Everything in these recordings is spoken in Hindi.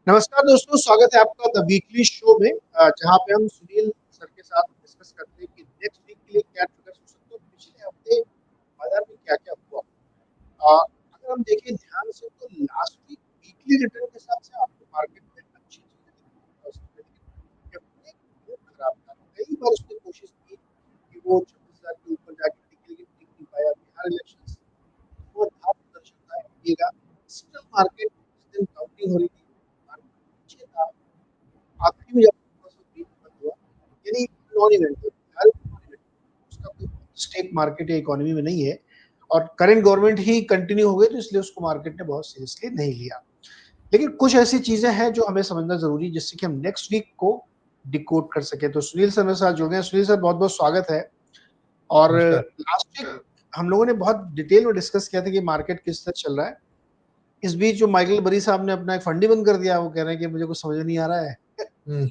नमस्कार दोस्तों, स्वागत है आपका द वीकली शो में जहाँ पे हम सुनील सर के साथ डिस्कस करते हैं कि नेक्स्ट वीक के लिए क्या ट्रिगर्स हो सकते हैं और पिछले हफ्ते बाजार में क्या-क्या हुआ। अगर हम देखें ध्यान से तो लास्ट वीक वीकली रिटर्न के हिसाब से आपको मार्केट में अच्छी चीज़ें दिखी लेकिन मूड खराब था। कई बार उसने कोशिश की कि वो 26,000 के ऊपर जाके टिके लेकिन टिक नहीं पाया। बिहार इलेक्शंस वो था प्रदर्शन था इंडिया का। स्टिल मार्केट उस दिन काउंटिंग हो रही थी। मार्केट नीचे था। आखिरी में जब थोड़ा-सा वीक बंद हुआ, यानी नॉन इवेंट है, हर नॉन इवेंट उसका कोई स्टेक मार्केट या इकोनॉमी में नहीं है और करंट गवर्नमेंट ही कंटिन्यू हो गई तो इसलिए उसको मार्केट ने बहुत सीरियसली नहीं लिया। लेकिन कुछ ऐसी चीज़ें हैं जो हमें समझना ज़रूरी है जिससे कि हम नेक्स्ट वीक को डिकोड कर सकें। तो सुनील सर मेरे साथ जुड़ गए हैं। सुनील सर बहुत-बहुत स्वागत है और नमस्कार। लास्ट वीक हम लोगों ने बहुत डिटेल में डिस्कस किया था कि मार्केट किस तरह चल रहा है। इस बीच जो माइकल बरी साहब ने अपना एक फंड ही बंद कर दिया, वो कह रहे हैं कि मुझे कुछ समझ में नहीं आ रहा है। हुँ।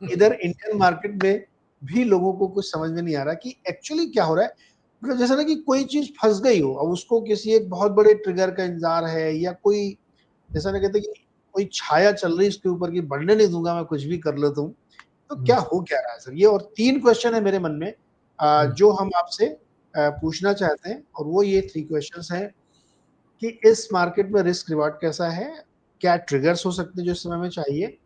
इधर इंडियन मार्केट में भी लोगों को कुछ समझ में नहीं आ रहा कि एक्चुअली क्या हो रहा है। मतलब जैसा ना कि कोई चीज़ फँस गई हो, अब उसको किसी एक बहुत बड़े ट्रिगर का इंतज़ार है या कोई जैसा ना कहते हैं कि कोई छाया चल रही है इसके ऊपर कि बढ़ने नहीं दूँगा मैं कुछ भी कर लो तुम। तो हुँ, क्या हो क्या रहा है सर? ये और 3 क्वेश्चन है मेरे मन में हुँ। जो हम आपसे पूछना चाहते हैं और वो ये 3 क्वेश्चन्स हैं कि इस मार्केट में रिस्क रिवार्ड कैसा है? क्या ट्रिगर्स हो सकते हैं जो इस समय में चाहिए?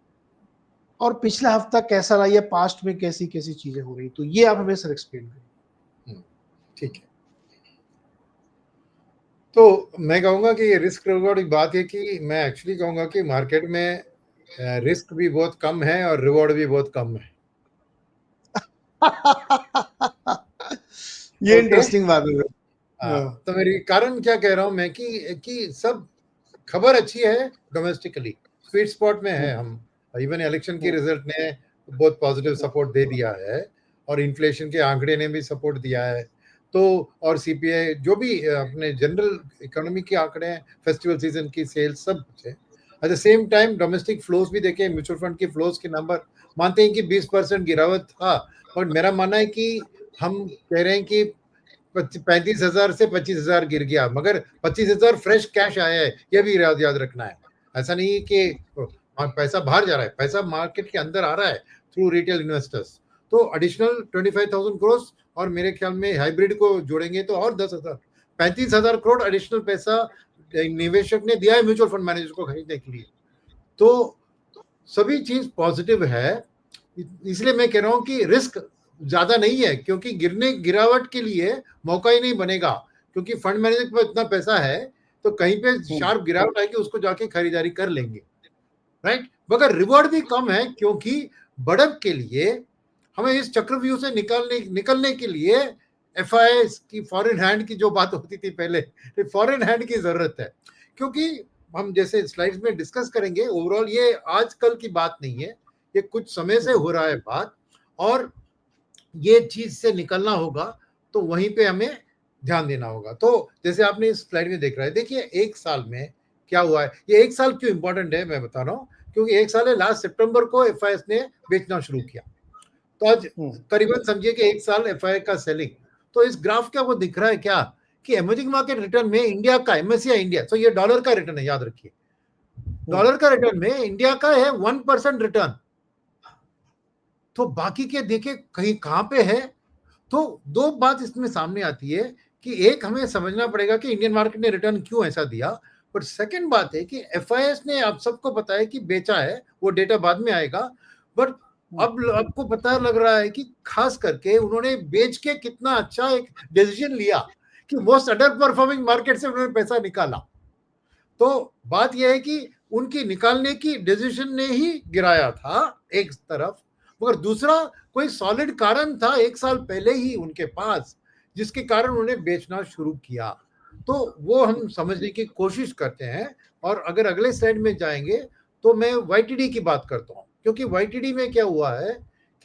और पिछला हफ्ता कैसा रहा या पास्ट में कैसी-कैसी चीज़ें हो रही? तो ये आप हमें सर एक्सप्लेन करिए। हुँ, ठीक है। तो मैं कहूँगा कि ये रिस्क रिवॉर्ड की बात है कि मैं एक्चुअली कहूँगा कि मार्केट में रिस्क भी बहुत कम है और रिवॉर्ड भी बहुत कम है। ये ओके? इंटरेस्टिंग बात है सर। हाँ। तो मेरी कारण क्या कह रहा हूँ मैं कि सब खबर अच्छी है डोमेस्टिकली, स्वीट स्पॉट में हुँ, है हम। इवन इलेक्शन की हुँ, रिज़ल्ट ने बहुत पॉज़िटिव हुँ, सपोर्ट दे दिया है और इन्फ्लेशन के आंकड़े ने भी सपोर्ट दिया है। तो और सीपीआई जो भी अपने जनरल इकोनॉमी के आंकड़े हैं, फेस्टिवल सीज़न की सेल्स सब कुछ है। At the same time domestic flows भी देखें, म्यूचुअल फंड के फ्लोज़ के नंबर मानते हैं कि 20% गिरावट था, बट मेरा मानना है कि हम कह रहे हैं कि 35,000 से 25,000 गिर गया, मगर 25,000 फ्रेश कैश आया है, यह भी याद याद रखना है। ऐसा नहीं है कि पैसा बाहर जा रहा है, पैसा मार्केट के अंदर आ रहा है थ्रू रिटेल इन्वेस्टर्स। तो एडिशनल 25,000 करोड़ और मेरे ख्याल में हाइब्रिड को जोड़ेंगे तो और 10,000 35,000 करोड़ एडिशनल पैसा निवेशक ने दिया है म्यूचुअल फंड मैनेजर को खरीदने के लिए। तो सभी चीज पॉजिटिव है, इसलिए मैं कह रहा हूं कि रिस्क ज्यादा नहीं है, क्योंकि गिरने गिरावट के लिए मौका ही नहीं बनेगा, क्योंकि फंड मैनेजर के पास इतना पैसा है तो कहीं पे हुँ, शार्प गिरावट आएगी उसको जाके खरीदारी कर लेंगे, राइट। मगर रिवॉर्ड भी कम है, क्योंकि बढ़त के लिए हमें इस चक्रव्यूह से निकलने के लिए एफआई की फॉरेन हैंड की जो बात होती थी पहले, फॉरेन हैंड की जरूरत है। क्योंकि हम जैसे स्लाइड्स में डिस्कस करेंगे, ओवरऑल ये आजकल की बात नहीं है, ये कुछ समय से हुँ, हो रहा है बात, और ये चीज से निकलना होगा तो वहीं पे हमें ध्यान देना होगा। तो जैसे आपने इस स्लाइड में देख रहा है, देखिए एक साल में क्या हुआ है। ये एक साल क्यों इंपॉर्टेंट है मैं बता रहा हूँ, क्योंकि एक साल है, लास्ट सितंबर को एफआईएस ने बेचना शुरू किया। तो आज हुँ, करीबन समझिए कि एक साल एफआई का सेलिंग। तो इस ग्राफ क्या वो दिख रहा है क्या कि इमर्जिंग मार्केट रिटर्न में इंडिया का, एमएससीआई इंडिया, तो ये डॉलर का रिटर्न है, याद रखिए, हुँ, डॉलर का रिटर्न में इंडिया का है 1% रिटर्न। तो बाकी के देखे कहीं कहां पे है। तो दो बात इसमें सामने आती है कि एक, हमें समझना पड़ेगा कि इंडियन मार्केट ने रिटर्न क्यों ऐसा दिया। बट सेकंड बात है कि एफआईएस ने आप सबको पता है कि बेचा है, वो डेटा बाद में आएगा। बट हुँ, अब आपको पता लग रहा है कि खास करके उन्होंने बेच के कितना अच्छा एक डिसीजन लिया कि मोस्ट अंडर परफॉर्मिंग मार्केट से उन्होंने पैसा निकाला। तो बात यह है कि उनकी निकालने की डिसीजन ने ही गिराया था एक तरफ, मगर दूसरा कोई सॉलिड कारण था एक साल पहले ही उनके पास, जिसके कारण उन्हें बेचना शुरू किया। तो वो हम समझने की कोशिश करते हैं। और अगर अगले स्लाइड में जाएंगे तो मैं वाईटीडी की बात करता हूं, क्योंकि वाईटीडी में क्या हुआ है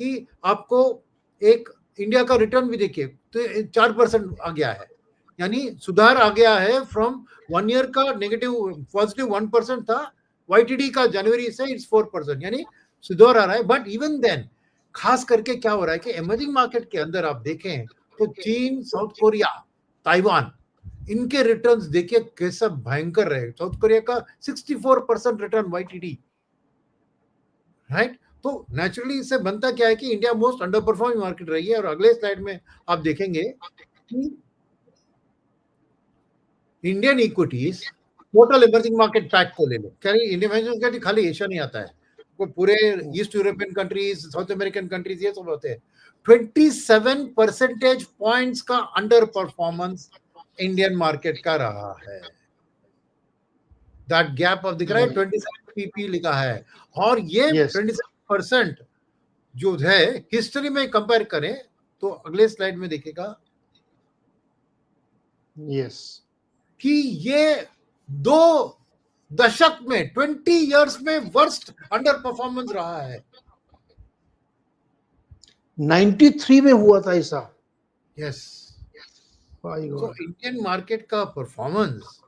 कि आपको एक इंडिया का रिटर्न भी देखिए, तो 4% आ गया है, यानी सुधार आ गया है। फ्रॉम 1 ईयर का नेगेटिव पॉजिटिव 1% था, वाईटीडी का जनवरी से इट्स 4%, यानी सुधार आ रहा है। बट इवन देन खास करके क्या हो रहा है कि इमर्जिंग मार्केट के अंदर आप देखें तो चीन, साउथ कोरिया, ताइवान, इनके रिटर्न्स देखिए कैसा भयंकर रहे। साउथ कोरिया का 64% रिटर्न वाईटीडी, राइट। तो नेचुरली इससे बनता क्या है कि India most under performing market रही है। और अगले स्लाइड में आप देखेंगे कि Indian equities total emerging market pack को ले लो, इंडियन खाली एशिया नहीं आता है, वो पूरे east European countries, south American countries, ये सब होते हैं। 27 परसेंटेज पॉइंट्स का अंडर परफॉर्मेंस इंडियन मार्केट का रहा है। दैट गैप अब दिख रहा है, 27 पीपी लिखा है। और ये 27% जो है हिस्ट्री में कंपेयर करें तो अगले स्लाइड में देखेगा कि ये 2 दशक में 20 इयर्स में वर्स्ट अंडर परफॉर्मेंस रहा है। 93 में हुआ था ऐसा। यस। तो इंडियन मार्केट का परफॉर्मेंस,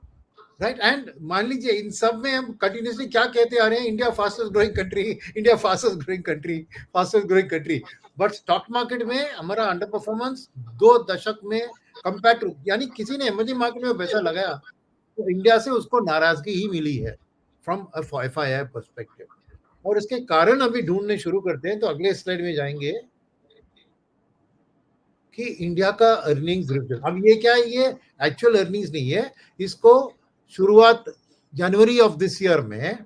राइट। एंड मान लीजिए इन सब में हम कंटिन्यूसली क्या कहते आ रहे हैं, India fastest growing country, India fastest growing country, fastest growing country. But stock market में हमारा अंडर परफॉर्मेंस 2 दशक में कंपेयर टू, यानी किसी ने इमर्जिंग मार्केट में पैसा लगाया तो इंडिया से उसको नाराजगी ही मिली है फ्रॉम FII पर्सपेक्टिव। और इसके कारण अभी ढूंढने शुरू करते हैं। तो अगले स्लाइड में जाएंगे कि इंडिया का अर्निंग्स रिविजन। अब ये क्या है, ये एक्चुअल अर्निंग्स नहीं है, इसको शुरुआत जनवरी ऑफ दिस ईयर में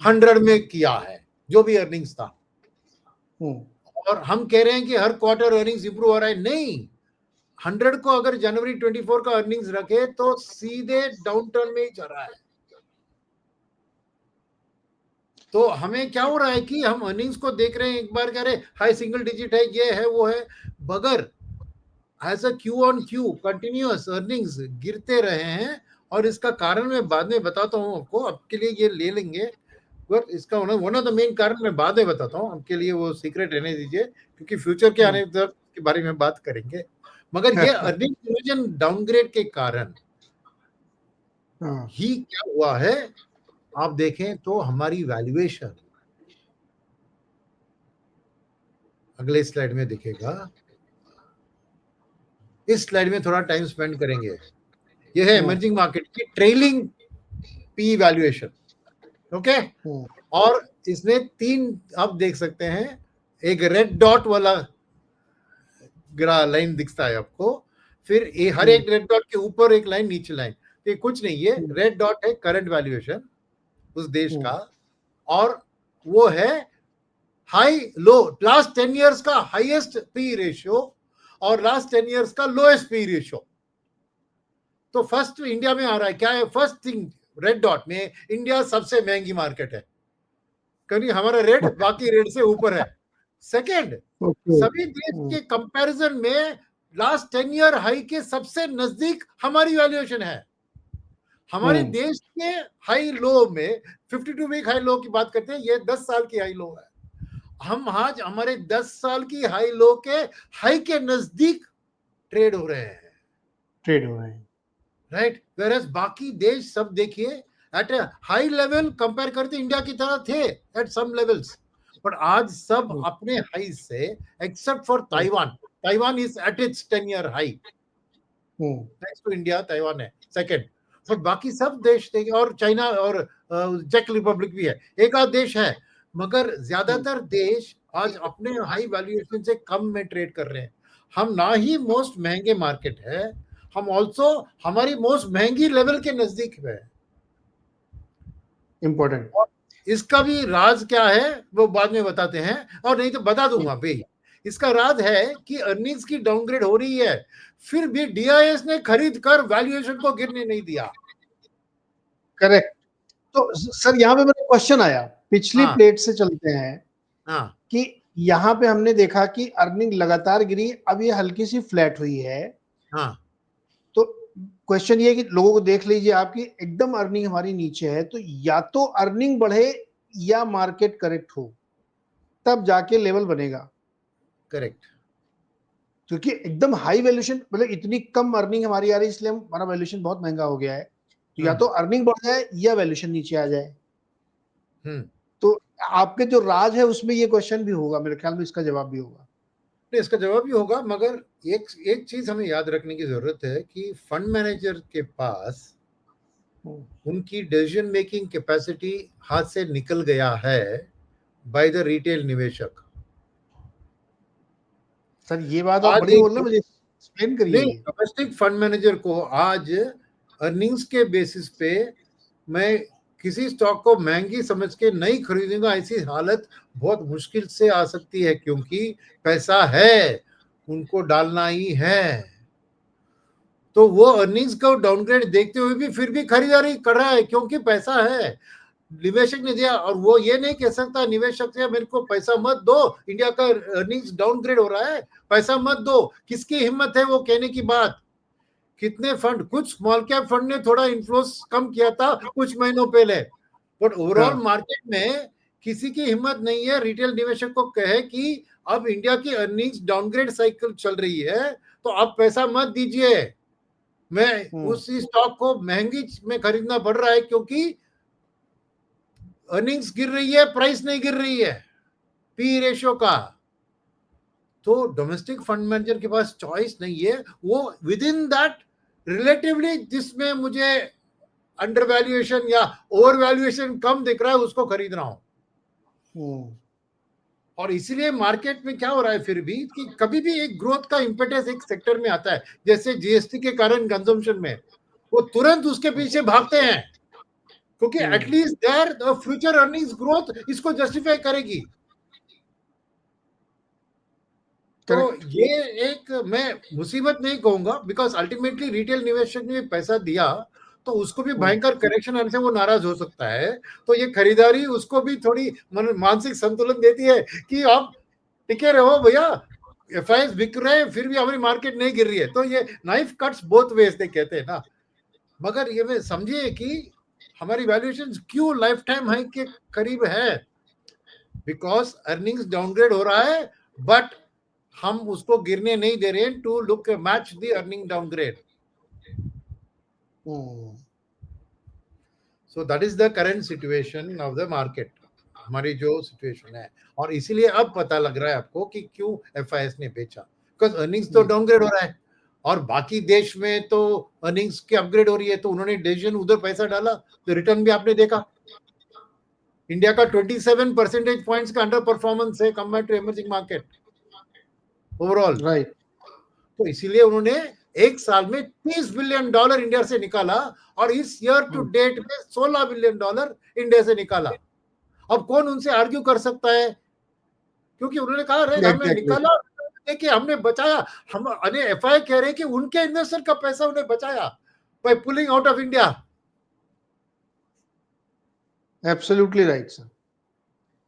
100 में किया है जो भी अर्निंग्स था। और हम कह रहे हैं कि हर क्वार्टर अर्निंग्स इंप्रूव हो रहा है, नहीं। 100 को अगर जनवरी 24 का अर्निंग्स रखे तो सीधे डाउन टर्न में ही चल रहा है। तो हमें क्या हो रहा है कि हम अर्निंग्स को देख रहे हैं, एक बार कह रहे हाई सिंगल डिजिट है, ये है वो है, bigger as a Q on Q continuous earnings गिरते रहे हैं। और इसका कारण मैं बाद में बताता हूँ आपको, आपके लिए ये ले लेंगे, पर इसका वन ऑफ द मेन कारण मैं बाद में बताता हूँ, आपके लिए वो सीक्रेट रहने दीजिए, क्योंकि फ्यूचर के आने तक के बारे में बात करेंगे। मगर ये अर्निंग रिविजन डाउनग्रेड के कारण ही क्या हुआ है, आप देखें तो हमारी वैल्यूएशन अगले स्लाइड में दिखेगा। इस स्लाइड में थोड़ा टाइम स्पेंड करेंगे। यह है इमर्जिंग मार्केट की ट्रेलिंग पी वैल्यूएशन, ओके। और इसमें 3 आप देख सकते हैं, एक रेड डॉट वाला लाइन दिखता है आपको, फिर हर एक रेड डॉट के ऊपर एक लाइन, नीचे लाइन। तो कुछ नहीं, ये रेड डॉट है करंट वैल्यूएशन उस देश का, और वो है हाई लो लास्ट 10 इयर्स का हाईएस्ट पी रेशियो और लास्ट 10 इयर्स का लोएस्ट पी रेशियो। तो फर्स्ट इंडिया में आ रहा है, क्या है फर्स्ट थिंग, रेड डॉट में इंडिया सबसे महंगी मार्केट है, क्योंकि हमारा रेट बाकी रेट से ऊपर है। सेकंड, सभी देश के कंपैरिजन में लास्ट 10 ईयर हाई के सबसे नजदीक हमारी वैल्यूएशन है। हमारे देश के हाई लो में 52 वीक हाई लो की बात करते हैं, ये 10 साल की हाई लो है। हम आज हमारे 10 साल की हाई लो के हाई के नजदीक ट्रेड हो रहे हैं, राइट। वेयरएज बाकी देश सब देखिए एट ए हाई लेवल कंपेयर करते इंडिया की तरह थे एट सम लेवल्स, बट आज सब अपने हाई से, except for Taiwan is at its 10 year high, next to India Taiwan है सेकंड, बट बाकी सब देश थे, और चाइना और चेक रिपब्लिक भी है, एक आध देश है, मगर ज्यादातर देश आज अपने हाई वैल्यूएशन से कम में ट्रेड कर रहे हैं। हम ना ही मोस्ट महंगे मार्केट है, हम ऑल्सो हमारी मोस्ट महंगी लेवल के नजदीक है। इंपॉर्टेंट। इसका भी राज क्या है वो बाद में बताते हैं, और नहीं तो बता दूंगा भाई। इसका राज है कि अर्निंग्स की डाउनग्रेड हो रही है, फिर भी DIS ने खरीद कर वैल्यूएशन को गिरने नहीं दिया। करेक्ट। तो सर यहाँ पे मेरा क्वेश्चन आया, पिछली प्लेट से चलते हैं कि यहाँ पे हमने देखा कि अर्निंग लगातार गिरी, अब ये हल्की सी फ्लैट हुई है। तो क्वेश्चन ये कि लोगों को देख लीजिए आपकी एकदम अर्निंग हमारी नीचे है, तो या तो अर्निंग बढ़े या मार्केट करेक्ट हो, तब जाके लेवल बनेगा। करेक्ट। क्योंकि एकदम हाई वैल्यूएशन, मतलब इतनी कम अर्निंग हमारी आ रही है, इसलिए हमारा वैल्यूएशन बहुत महंगा हो गया है। तो या तो अर्निंग बढ़ जाए या वैल्यूएशन नीचे आ जाए। तो आपके जो राज है उसमें ये क्वेश्चन भी होगा, मेरे ख्याल में इसका जवाब भी होगा। इसका जवाब भी होगा, मगर एक चीज हमें याद रखने की जरूरत है कि फंड मैनेजर के पास उनकी डिसीजन मेकिंग कैपेसिटी हाथ से निकल गया है, बाय द रिटेल निवेशक। सर ये बात आप आज बड़ी बोल रहे हैं, मुझे एक्सप्लेन करिए नहीं, ये। डोमेस्टिक फंड मैनेजर को आज अर्निंग्स के बेसिस पे मैं किसी स्टॉक को महंगी समझ के नहीं खरीदूंगा, ऐसी हालत बहुत मुश्किल से आ सकती है, क्योंकि पैसा है, उनको डालना ही है। तो वो अर्निंग्स को डाउनग्रेड देखते हुए भी फिर भी खरीदारी कर रहा है, क्योंकि पैसा है, निवेशक ने दिया। और वो ये नहीं कह सकता निवेशक से मेरे को पैसा मत दो, इंडिया का अर्निंग्स डाउनग्रेड हो रहा है, पैसा मत दो। किसकी हिम्मत है वो कहने की बात? कितने फंड, कुछ स्मॉल कैप फंड ने थोड़ा इन्फ्लोस कम किया था कुछ महीनों पहले, बट ओवरऑल हाँ। मार्केट में किसी की हिम्मत नहीं है रिटेल निवेशक को कहे कि अब इंडिया की अर्निंग्स डाउनग्रेड साइकिल चल रही है, तो आप पैसा मत दीजिए, मैं उस स्टॉक को महंगी में खरीदना पड़ रहा है, क्योंकि अर्निंग्स गिर रही है, प्राइस नहीं गिर रही है, पी रेशियो का। तो डोमेस्टिक फंड मैनेजर के पास चॉइस नहीं है, वो विद इन दैट रिलेटिवली जिसमें मुझे अंडर वैल्यूएशन या ओवर वैल्यूएशन कम दिख रहा है उसको खरीद रहा हूं। और इसीलिए मार्केट में क्या हो रहा है फिर भी कि कभी भी एक ग्रोथ का इंपेटस एक सेक्टर में आता है, जैसे जीएसटी के कारण कंजम्पशन में, वो तुरंत उसके पीछे भागते हैं, क्योंकि at least there the future earnings growth इसको जस्टिफाई करेगी। तो ये एक मैं मुसीबत नहीं कहूंगा, बिकॉज अल्टीमेटली रिटेल निवेशक ने पैसा दिया तो उसको भी भयंकर करेक्शन आने से वो नाराज हो सकता है। तो ये खरीदारी उसको भी थोड़ी मानसिक संतुलन देती है कि आप टिके रहो भैया, एफआईएस बिक रहे हैं फिर भी हमारी मार्केट नहीं गिर रही है। तो ये नाइफ कट्स बोथ वेज दे कहते हैं ना। मगर ये मैं समझिए कि हमारी वैल्यूएशन क्यों लाइफ टाइम हाई के करीब है, बिकॉज अर्निंग्स डाउनग्रेड हो रहा है, बट हम उसको गिरने नहीं दे रहे हैं to look match the earning downgrade. So that is the current situation of the market, हमारी जो सिचुएशन है। और इसीलिए अब पता लग रहा है आपको कि क्यों एफआईएस ने बेचा, बिकॉज अर्निंग्स तो डाउनग्रेड हो रहा है और बाकी देश में तो अर्निंग्स की अपग्रेड हो रही है, तो उन्होंने डिसीजन उधर पैसा डाला, तो रिटर्न भी आपने देखा। इंडिया का 27 परसेंटेज पॉइंट्स का अंडर परफॉर्मेंस है compare to emerging market overall. Right. तो इसीलिए उन्होंने एक साल में $30 बिलियन इंडिया से निकाला और इस ईयर टू डेट में $16 बिलियन इंडिया से निकाला। अब कौन उनसे आर्ग्यू कर सकता है, क्योंकि उन्होंने कहा हमने निकाला, देखिए हमने बचाया। हम अने एफआई कह रहे हैं कि उनके इन्वेस्टर का पैसा उन्हें बचाया by pulling out of India. Absolutely right sir,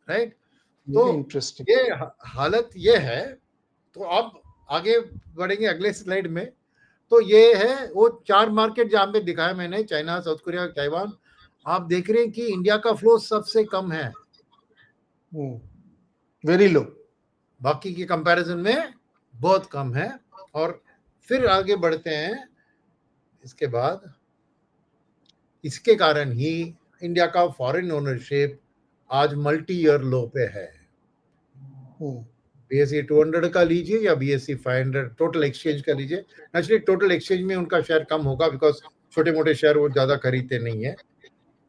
right. तो इंटरेस्टिंग ये हालत ये है। तो अब आगे बढ़ेंगे अगले स्लाइड में। तो ये है वो 4 मार्केट जहां पे दिखाया मैंने, चाइना, साउथ कोरिया, ताइवान। आप देख रहे हैं कि इंडिया का फ्लो सबसे कम है, वेरी लो, बाकी के कंपैरिजन में बहुत कम है। और फिर आगे बढ़ते हैं। इसके बाद इसके कारण ही इंडिया का फॉरेन ओनरशिप आज मल्टी ईयर लो पे है। बीएसई 200 का लीजिए या बीएसई 500 टोटल एक्सचेंज का लीजिए, नेचुरली टोटल एक्सचेंज में उनका शेयर कम होगा, बिकॉज छोटे मोटे शेयर वो ज्यादा खरीदते नहीं है।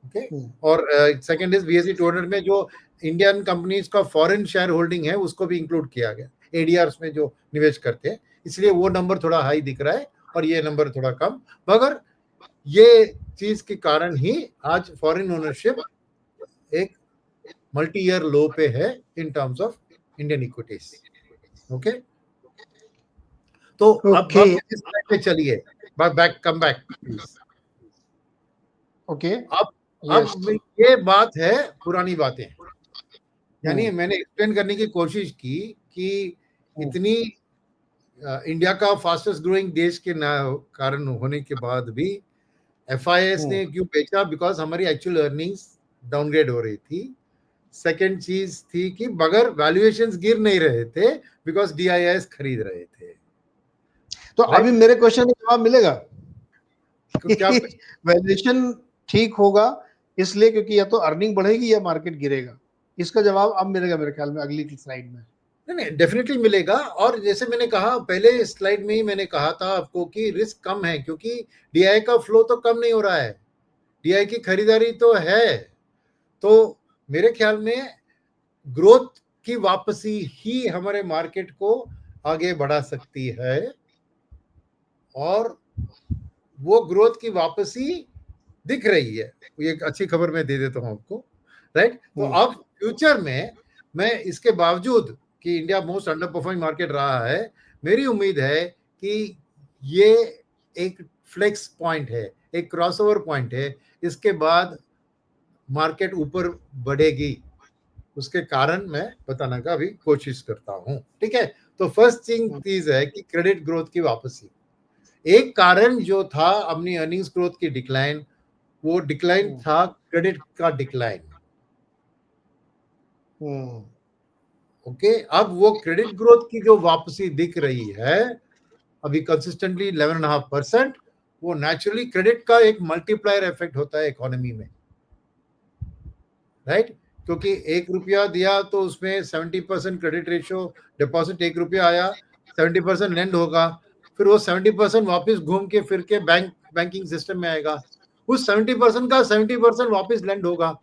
ओके। और सेकंड इज बीएसई 200 में जो इंडियन कंपनीज का फॉरेन शेयर होल्डिंग है उसको भी इंक्लूड किया गया, एडीआर्स में जो निवेश करते हैं, इसलिए वो नंबर थोड़ा हाई दिख रहा है और ये नंबर थोड़ा कम। मगर ये चीज के कारण ही आज फॉरेन ओनरशिप एक मल्टी ईयर लो पे है इन terms of Indian equities. Okay. तो अब इस स्लाइड पे चलिए, कम बैक प्लीज। ओके। अब ये बात है पुरानी बातें, यानी मैंने एक्सप्लेन करने की कोशिश की कि इतनी इंडिया का फास्टेस्ट ग्रोइंग देश के कारण होने के बाद भी एफआईएस ने क्यों बेचा, बिकॉज हमारी एक्चुअल अर्निंग्स डाउनग्रेड हो रही थी। सेकेंड चीज थी कि मगर वैल्यूएशंस गिर नहीं रहे थे बिकॉज डीआईएस खरीद रहे थे। तो अभी मेरे क्वेश्चन का जवाब मिलेगा क्या वैल्यूएशन ठीक होगा इसलिए क्योंकि या तो अर्निंग बढ़ेगी या मार्केट गिरेगा? इसका जवाब अब मिलेगा मेरे ख्याल में अगली स्लाइड में। नहीं, डेफिनेटली मिलेगा। और जैसे मैंने कहा पहले स्लाइड में ही मैंने कहा था आपको कि रिस्क कम है, क्योंकि डीआई का फ्लो तो कम नहीं हो रहा है, डीआई की खरीदारी तो है। तो मेरे ख्याल में ग्रोथ की वापसी ही हमारे मार्केट को आगे बढ़ा सकती है, और वो ग्रोथ की वापसी दिख रही है। ये एक अच्छी खबर मैं दे देता हूं आपको, राइट। तो अब फ्यूचर में मैं इसके बावजूद कि India most under performing market रहा है, मेरी उम्मीद है कि ये एक फ्लेक्स पॉइंट है, एक क्रॉसओवर पॉइंट है। इसके बाद मार्केट ऊपर बढ़ेगी, उसके कारण मैं बताने का अभी कोशिश करता हूं, ठीक है। तो फर्स्ट चीज है कि क्रेडिट ग्रोथ की वापसी। एक कारण जो था अपनी अर्निंग्स ग्रोथ की डिक्लाइन, वो डिक्लाइन था क्रेडिट का डिक्लाइन। ओके, अब वो क्रेडिट ग्रोथ की जो वापसी दिख रही है अभी कंसिस्टेंटली 11.5%, वो नेचुरली क्रेडिट का एक मल्टीप्लायर इफेक्ट होता है इकोनॉमी में, राइट। क्योंकि 1 रुपया दिया तो उसमें 70% क्रेडिट रेशियो, डिपॉजिट 1 रुपया आया, 70% लैंड होगा, फिर वो 70% वापस घूम के फिर के बैंकिंग सिस्टम में आएगा, उस 70% का 70% वापस लैंड होगा,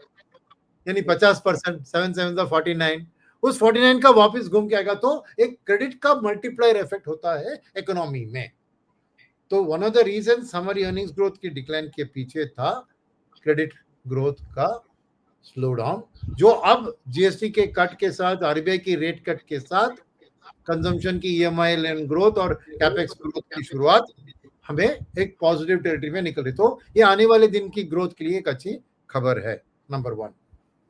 यानी 50%, 7 7 49, उस 49 का वापस घूम के आएगा। तो एक क्रेडिट का मल्टीप्लायर इफेक्ट होता है इकोनॉमी में। तो वन ऑफ द रीजन हमारी अर्निंग्स ग्रोथ की डिक्लाइन के पीछे था क्रेडिट ग्रोथ का स्लो डाउन, जो अब जीएसटी के कट के साथ, आरबीआई की रेट कट के साथ, कंजम्पशन की ईएमआई लैंड ग्रोथ और कैपेक्स ग्रोथ की शुरुआत हमें एक पॉजिटिव टेरिटरी में निकल रही। तो ये आने वाले दिन की ग्रोथ के लिए एक अच्छी खबर है, नंबर 1।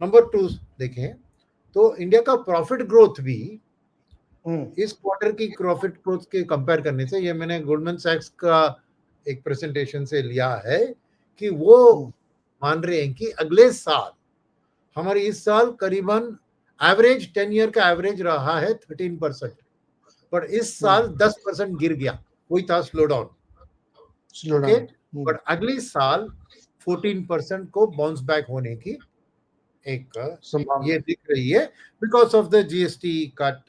नंबर 2 देखें तो इंडिया का प्रॉफिट ग्रोथ भी इस क्वार्टर की प्रॉफिट ग्रोथ के कंपेयर करने से, ये मैंने गोल्डमैन सैक्स का एक प्रेजेंटेशन से लिया है, कि वो मान रहे हैं कि अगले साल हमारे इस साल करीबन एवरेज 10 ईयर का एवरेज रहा है 13%, पर इस साल 10% गिर गया, वही था स्लो डाउन। ओके, बट अगले साल 14% को बाउंस बैक होने की एक ये दिख रही है, because of the GST cut,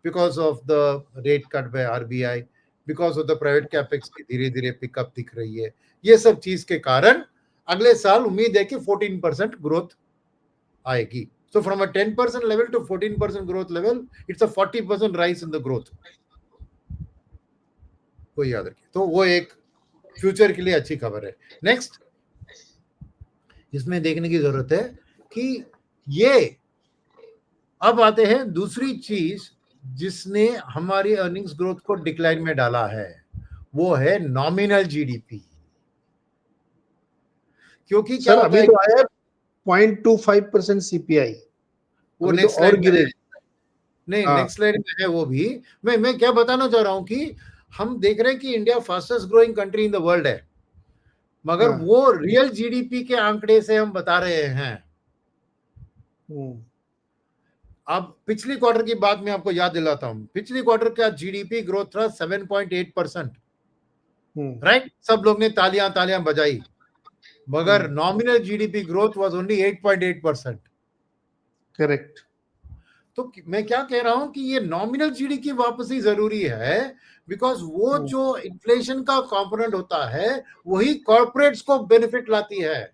because of the rate cut by RBI, because of the private capex की धीरे धीरे पिकअप दिख रही है। ये सब चीज के कारण अगले साल उम्मीद है कि 14% ग्रोथ आएगी। So from a 10% level to 14% growth level, it's a 40% rise in the growth. कोई याद रखिए, तो वो एक फ्यूचर के लिए अच्छी खबर है। नेक्स्ट, इसमें देखने की जरूरत है कि ये अब आते हैं दूसरी चीज जिसने हमारी अर्निंग्स ग्रोथ को डिक्लाइन में डाला है, वो है नॉमिनल जीडीपी। क्योंकि क्या सर अभी तो आया 0.25% सीपीआई, वो अभी तो नेक्स्ट और गिरे। नहीं, नेक्स्ट स्लाइड में है वो भी। मैं क्या बताना चाह रहा हूं कि हम देख रहे हैं कि India fastest growing country in the world है, मगर वो रियल जीडीपी के आंकड़े से हम बता रहे हैं। अब पिछली क्वार्टर की बात मैं आपको याद दिलाता हूं, पिछली क्वार्टर का जीडीपी ग्रोथ था 7.8%, राइट। सब लोग ने तालियां तालियां बजाई, मगर nominal GDP growth was only 8.8%। Correct. तो मैं क्या कह रहा हूं कि ये नॉमिनल जीडीपी की वापसी जरूरी है, बिकॉज वो जो इन्फ्लेशन का कंपोनेंट होता है वही कॉर्पोरेट्स को बेनिफिट लाती है।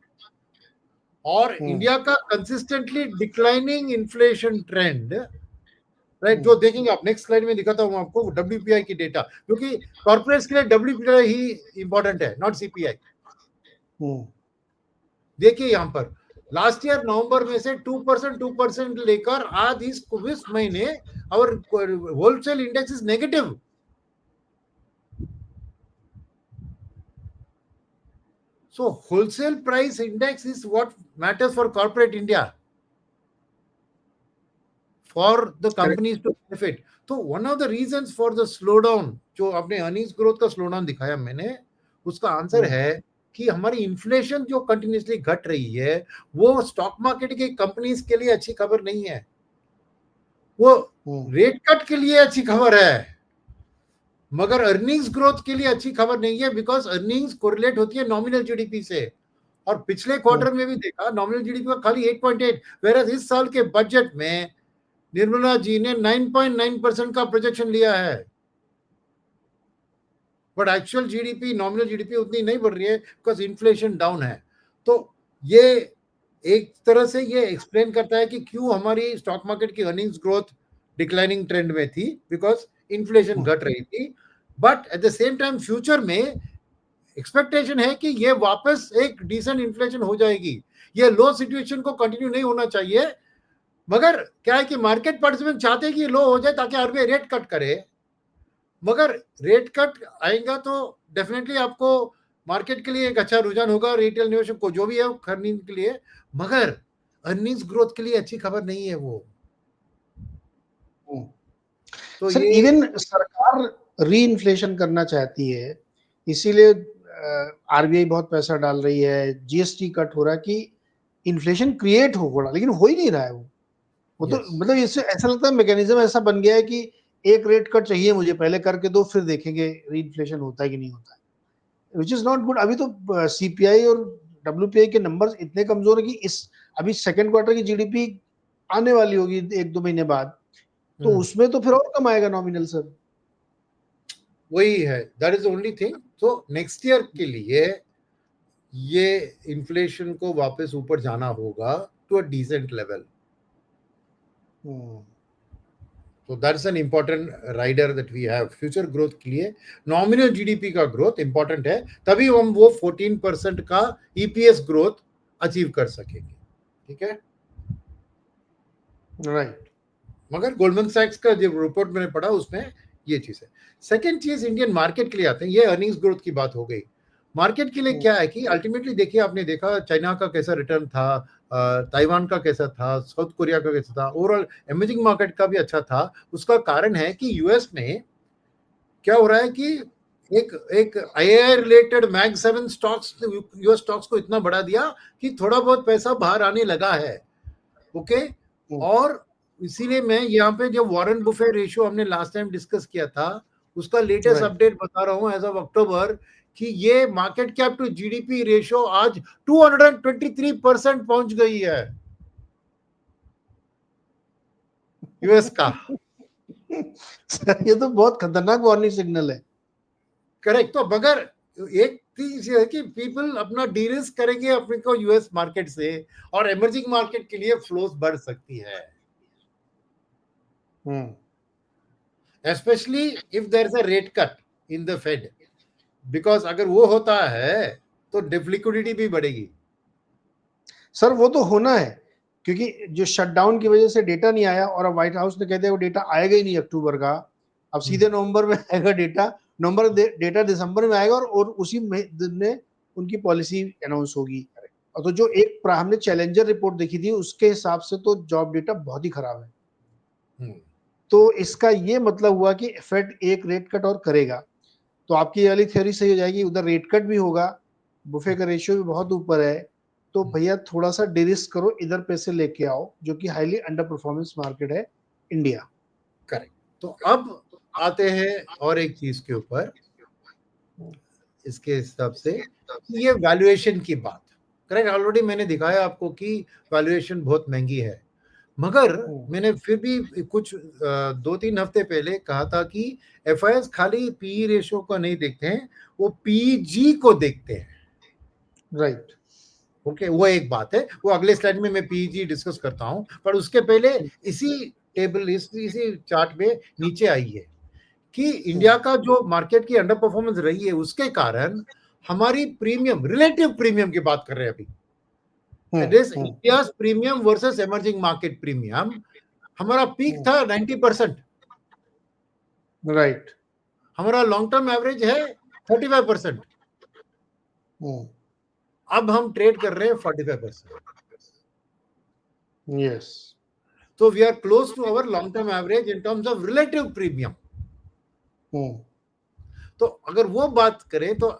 और इंडिया का consistently declining inflation trend, right, जो देखेंगे आप नेक्स्ट स्लाइड में दिखाता हूं आपको डब्ल्यूपीआई की डेटा, क्योंकि कॉर्पोरेट्स के लिए डब्ल्यूपीआई ही इंपॉर्टेंट है, नॉट सीपीआई। देखिए यहां पर लास्ट ईयर नवंबर में से 2% लेकर आज इस महीने और wholesale index is negative. So wholesale price index is what matters for corporate India, for the companies to benefit. तो one of the reasons for the slowdown, जो अपने अर्निंग्स ग्रोथ का स्लोडाउन दिखाया मैंने, उसका आंसर है कि हमारी इन्फ्लेशन जो कंटिन्यूसली घट रही है वो स्टॉक मार्केट की कंपनीज के लिए अच्छी खबर नहीं है, वो रेट कट के लिए अच्छी खबर है, मगर अर्निंग्स ग्रोथ के लिए अच्छी खबर नहीं है, बिकॉज अर्निंग्स कोरिलेट होती है नॉमिनल जीडीपी से। और पिछले क्वार्टर में भी देखा नॉमिनल जीडीपी का खाली 8.8, वेरएज इस साल के बजट में निर्मला जी ने 9.9% का प्रोजेक्शन लिया है, but actual GDP, nominal GDP उतनी नहीं बढ़ रही है, बिकॉज इन्फ्लेशन डाउन है। तो ये एक तरह से ये एक्सप्लेन करता है कि क्यों हमारी स्टॉक मार्केट की अर्निंग्स ग्रोथ डिक्लाइनिंग ट्रेंड में थी, बिकॉज इन्फ्लेशन घट रही थी। But at the same time future में एक्सपेक्टेशन है कि ये वापस एक डिसेंट इन्फ्लेशन हो जाएगी। ये लो सिचुएशन को कंटिन्यू नहीं होना चाहिए, मगर क्या है कि मार्केट पार्टिसिपेंट चाहते हैं कि ये लो हो जाए ताकि आरबीआई रेट कट करे। मगर रेट कट आएगा तो डेफिनेटली आपको मार्केट के लिए एक अच्छा रुझान होगा, रिटेल निवेशक को जो भी है खरीदने के लिए, मगर अर्निंग्स ग्रोथ के लिए अच्छी खबर नहीं है वो। तो सर ये इवन सरकार री इन्फ्लेशन करना चाहती है, इसीलिए आरबीआई बहुत पैसा डाल रही है, जीएसटी कट हो रहा है कि इन्फ्लेशन क्रिएट हो थोड़ा, लेकिन हो ही नहीं रहा है वो तो yes. मतलब इससे ऐसा लगता है मैकेनिज्म ऐसा बन गया है कि एक रेट कट चाहिए मुझे, पहले करके दो फिर देखेंगे री इन्फ्लेशन होता है कि नहीं होता है, विच इज नॉट गुड। अभी तो सीपीआई और डब्ल्यूपीआई के नंबर्स इतने कमजोर है कि इस अभी सेकंड क्वार्टर की जीडीपी आने वाली होगी 1-2 महीने बाद, तो उसमें तो फिर और कम आएगा नॉमिनल सर। वही है, दैट इज ओनली थिंग। तो नेक्स्ट ईयर के लिए ये इन्फ्लेशन को वापस ऊपर जाना होगा टू अ डिसेंट लेवल। तो that's an important rider that we have future growth के लिए। नॉमिनल जीडीपी का ग्रोथ इंपॉर्टेंट है, तभी हम वो 14% का ईपीएस ग्रोथ अचीव कर सकेंगे। ठीक है, राइट। मगर गोल्डमैन सैक्स का जो रिपोर्ट मैंने पढ़ा उसमें ये चीज है। सेकेंड चीज इंडियन मार्केट के लिए आते हैं, ये अर्निंग्स ग्रोथ की बात हो गई। मार्केट के लिए क्या है कि अल्टीमेटली देखिए, आपने देखा चाइना का कैसा रिटर्न था, ताइवान का कैसा था, साउथ कोरिया का कैसा था, ओवरऑल इमर्जिंग मार्केट का भी अच्छा था। उसका कारण है कि यूएस में क्या हो रहा है कि एक एक आईआई related mag 7 stocks US stocks को इतना बढ़ा दिया कि थोड़ा बहुत पैसा बाहर आने लगा है। ओके, और इसीलिए मैं यहाँ पे जो वॉरेन बुफे रेशियो हमने लास्ट टाइम डिस्कस किया था, उसका लेटेस्ट अपडेट बता रहा हूँ एज ऑफ अक्टूबर, कि ये market cap to GDP ratio आज 223% पहुंच गई है यूएस का। सर ये तो बहुत खतरनाक वार्निंग सिग्नल है। करेक्ट। तो मगर एक चीज है कि पीपल अपना डीरिस्क करेंगे अपने को यूएस मार्केट से, और इमर्जिंग मार्केट के लिए फ्लोस बढ़ सकती है, specially if there is a rate cut in the Fed, because अगर वो होता है तो लिक्विडिटी भी बढ़ेगी। सर वो तो होना है, क्योंकि जो शटडाउन की वजह से डेटा नहीं आया, और अब व्हाइट हाउस ने कह दिया वो डेटा आएगा ही नहीं अक्टूबर का, अब सीधे नवंबर में आएगा डेटा, नवंबर डेटा दिसंबर में आएगा, और उसी दिन में उनकी पॉलिसी अनाउंस होगी। और तो जो एक हमने चैलेंजर रिपोर्ट देखी थी उसके हिसाब से तो जॉब डेटा बहुत ही खराब है। तो इसका ये मतलब हुआ कि फेड एक रेट कट और करेगा, तो आपकी वाली थ्योरी सही हो जाएगी, उधर रेट कट भी होगा, बुफे का रेशियो भी बहुत ऊपर है, तो भैया थोड़ा सा डिरिस्क करो, इधर पैसे लेके आओ, जो कि हाईली अंडर परफॉर्मेंस मार्केट है इंडिया। करेक्ट। तो अब आते हैं और एक चीज के ऊपर, इसके हिसाब से ये वैल्यूएशन की बात। करेक्ट, ऑलरेडी मैंने दिखाया आपको कि वैल्यूएशन बहुत महंगी है, मगर मैंने फिर भी कुछ 2-3 हफ्ते पहले कहा था कि एफआईएस खाली पीई रेशियो को नहीं देखते हैं, वो पीजी को देखते हैं। राइट। ओके, वो एक बात है, वो अगले स्लाइड में मैं पीजी डिस्कस करता हूं, पर उसके पहले इसी टेबल इसी चार्ट में नीचे आई है कि इंडिया का जो मार्केट की अंडर परफॉर्मेंस रही है, उसके कारण हमारी प्रीमियम, रिलेटिव प्रीमियम की बात कर रहे हैं अभी, India premium versus emerging market premium, हमारा पीक था 90%, राइट। हमारा लॉन्ग टर्म एवरेज है 35%, अब हम ट्रेड कर रहे हैं 45%। यस। तो we are close to our long term average in terms of relative premium. तो अगर वो बात करें तो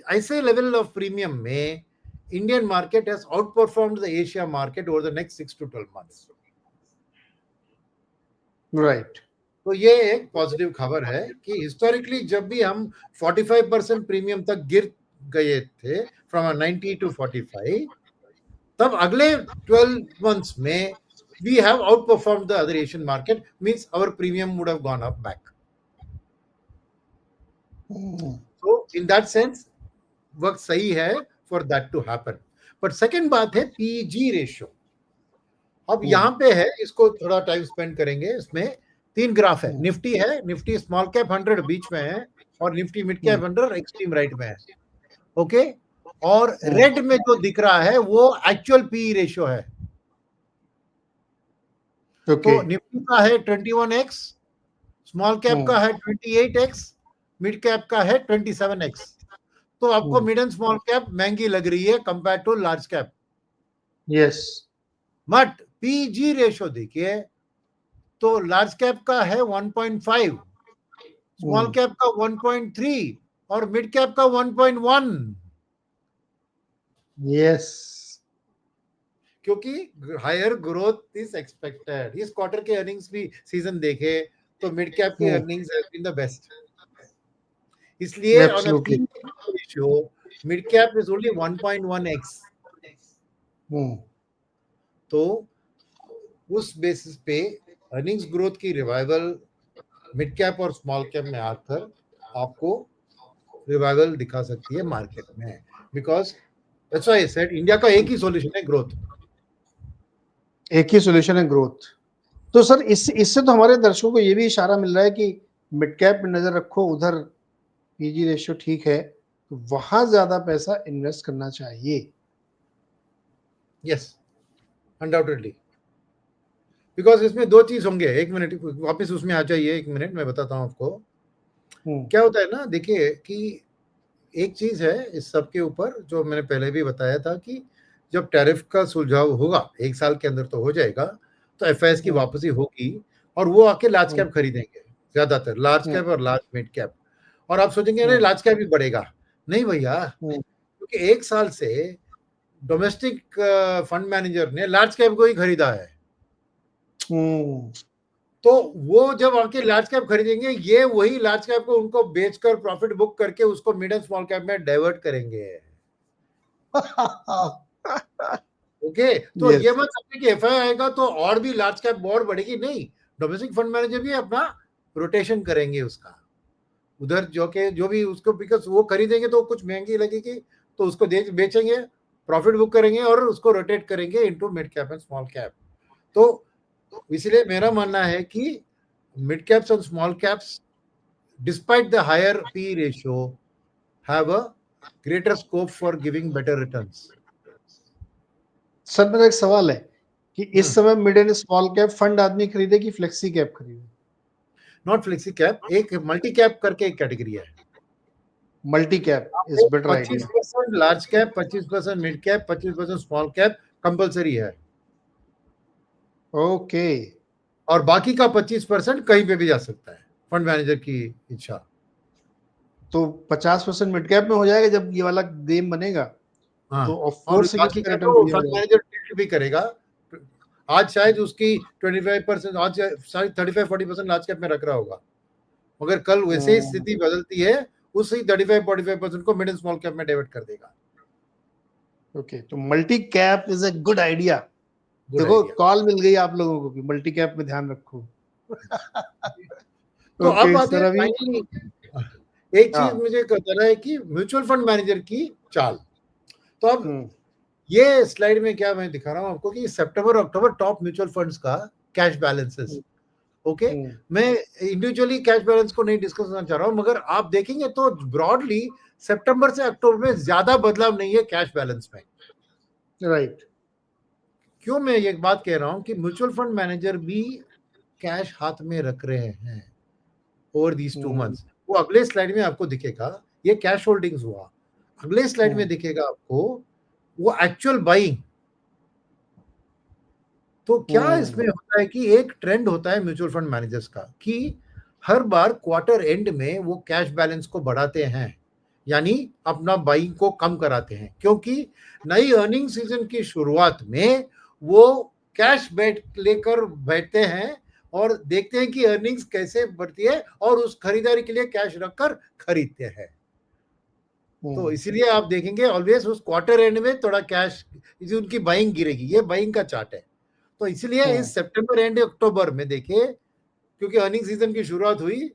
ऐसे लेवल ऑफ प्रीमियम में Indian market has out performed the Asia market over the next 6 to 12 months। Right. तो ये एक पॉजिटिव खबर है कि हिस्टोरिकली जब भी हम 45% प्रीमियम तक गिर गए थे, फ्रॉम 90 to 45, तब अगले 12 months में we have outperformed the other Asian market, means our premium would have gone up back. So in that sense वक्त सही है for that to happen, but second बात है पीजी रेशियो। अब यहाँ पे है, इसको थोड़ा टाइम स्पेंड करेंगे। इसमें 3 ग्राफ है, निफ्टी है, निफ्टी स्मॉल कैप 100 बीच में है और Nifty mid cap 100 extreme right में है। ओके, और रेड में जो दिख रहा है वो एक्चुअल पी रेशियो है। तो निफ्टी का है 21x, स्मॉल कैप का है 28x, मिड कैप का है 27x। तो आपको मिड एंड स्मॉल कैप महंगी लग रही है compare to large cap. Yes, but PG ratio देखिए तो लार्ज कैप का है 1.5, स्मॉल कैप का 1.3 और मिड कैप का 1.1। यस, क्योंकि हायर ग्रोथ इज एक्सपेक्टेड। इस क्वार्टर के अर्निंग्स भी सीजन देखे तो मिड कैप की earnings have been the best, इसलिए on a P ratio mid cap is only 1.1x। तो उस बेसिस पे अर्निंग्स ग्रोथ की रिवाइवल मिड कैप और स्मॉल कैप में आकर आपको रिवाइवल दिखा सकती है मार्केट में, because that's why I said India का एक ही सॉल्यूशन है ग्रोथ, एक ही सॉल्यूशन है ग्रोथ। तो सर इससे तो हमारे दर्शकों को ये भी इशारा मिल रहा है कि मिड कैप में नजर रखो, उधर पीजी रेशियो ठीक है तो वहां ज्यादा पैसा इन्वेस्ट करना चाहिए। यस, अनडाउटेडली, बिकॉज इसमें 2 चीज होंगे। 1 मिनट वापस उसमें आ जाइए, 1 मिनट मैं बताता हूँ आपको क्या होता है ना। देखिए कि एक चीज है इस सब के ऊपर जो मैंने पहले भी बताया था कि जब टैरिफ का सुलझाव होगा 1 साल के अंदर तो हो जाएगा, तो एफआईएस की वापसी होगी और वो आके लार्ज कैप खरीदेंगे, ज्यादातर लार्ज कैप और लार्ज मिड कैप। और आप सोचेंगे अरे लार्ज कैप भी बढ़ेगा, नहीं भैया, क्योंकि 1 साल से डोमेस्टिक फंड मैनेजर ने लार्ज कैप को ही खरीदा है। तो वो जब आके लार्ज कैप खरीदेंगे, ये वही लार्ज कैप को उनको बेचकर प्रॉफिट बुक करके उसको मिड एंड स्मॉल कैप में डाइवर्ट करेंगे। ओके, तो ये मत समझिए कि एफआई आएगा तो और भी लार्ज कैप और बढ़ेगी, नहीं, डोमेस्टिक फंड मैनेजर भी अपना रोटेशन करेंगे उसका उधर जो भी उसको, बिकॉज वो खरीदेंगे तो कुछ महंगी लगेगी तो उसको बेचेंगे, प्रॉफिट बुक करेंगे और उसको रोटेट करेंगे into mid cap and small cap. तो इसलिए मेरा मानना है कि मिड कैप्स और small caps despite the higher P ratio have a greater scope for giving better returns. Sir मेरा एक सवाल है कि इस समय mid and small cap fund आदमी खरीदे कि फ्लेक्सी कैप खरीदे? नॉट फ्लेक्सी कैप, एक मल्टी कैप करके एक कैटेगरी है। Multi cap is better idea. 25% large cap, 25% mid cap, 25% small cap compulsory है। ओके, और बाकी का 25% कहीं पे भी जा सकता है, फंड मैनेजर की इच्छा। तो 50% मिड कैप में हो जाएगा जब ये वाला गेम बनेगा। हाँ, तो ऑफ और कोर्स बाकी का रिटर्न तो फंड मैनेजर टिल्ट भी करेगा। आज शायद उसकी 25%, आज शायद 35-40% लार्ज कैप में रख रहा होगा, मगर कल वैसे ही स्थिति बदलती है, उसी 35-45% को मिड एंड स्मॉल कैप में डाइवर्ट कर देगा। ओके, तो multi cap is a good idea. देखो कॉल मिल गई आप लोगों को कि मल्टी कैप में ध्यान रखो। तो अब सर अभी एक चीज मुझे कहता है कि म्यूचुअल फंड मैनेजर की चाल। तो अब ये स्लाइड में क्या मैं दिखा रहा हूं आपको कि सितंबर अक्टूबर टॉप म्यूचुअल फंड्स का कैश बैलेंसेस। ओके, मैं इंडिविजुअली कैश बैलेंस को नहीं डिस्कस करना चाह रहा हूं, मगर आप देखेंगे तो ब्रॉडली सितंबर से अक्टूबर में ज्यादा बदलाव नहीं है कैश बैलेंस में। राइट। क्यों मैं ये बात कह रहा हूं कि म्यूचुअल फंड मैनेजर भी कैश हाथ में रख रहे हैं ओवर दीज 2 मंथ्स। वो अगले स्लाइड में आपको दिखेगा, ये कैश होल्डिंग्स हुआ। अगले स्लाइड में दिखेगा आपको वो एक्चुअल बाइंग। तो क्या इसमें होता है कि एक ट्रेंड होता है म्यूचुअल फंड मैनेजर्स का कि हर बार क्वार्टर एंड में वो कैश बैलेंस को बढ़ाते हैं, यानी अपना बाइंग को कम कराते हैं, क्योंकि नई अर्निंग सीजन की शुरुआत में वो कैश लेकर बैठते हैं और देखते हैं कि अर्निंग्स कैसे बढ़ती है और उस खरीदारी के लिए कैश रखकर खरीदते हैं। तो इसीलिए आप देखेंगे ऑलवेज उस क्वार्टर एंड में थोड़ा कैश, उनकी बाइंग गिरेगी। ये बाइंग का चार्ट है। तो इसलिए इस सितंबर एंड अक्टूबर में देखिए, क्योंकि अर्निंग सीजन की शुरुआत हुई,